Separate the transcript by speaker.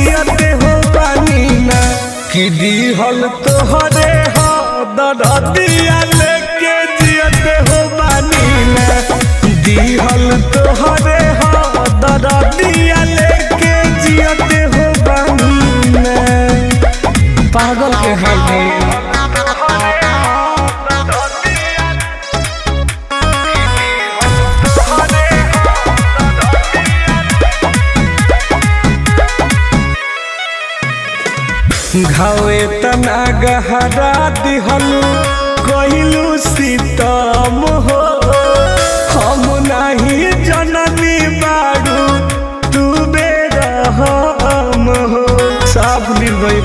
Speaker 1: जियते हो पानी ना कि दिहल तोहरे हो दरदिया लेके जियते हो पानी ना दिहल तोहरे हो दरदिया लेके जियते हो पानी ना पागल के हाल में घावे तना गहरा दिहलू कहिलू सीतम हो हम नहीं जननी बारू तू बेरहम हो साफ निर्दयी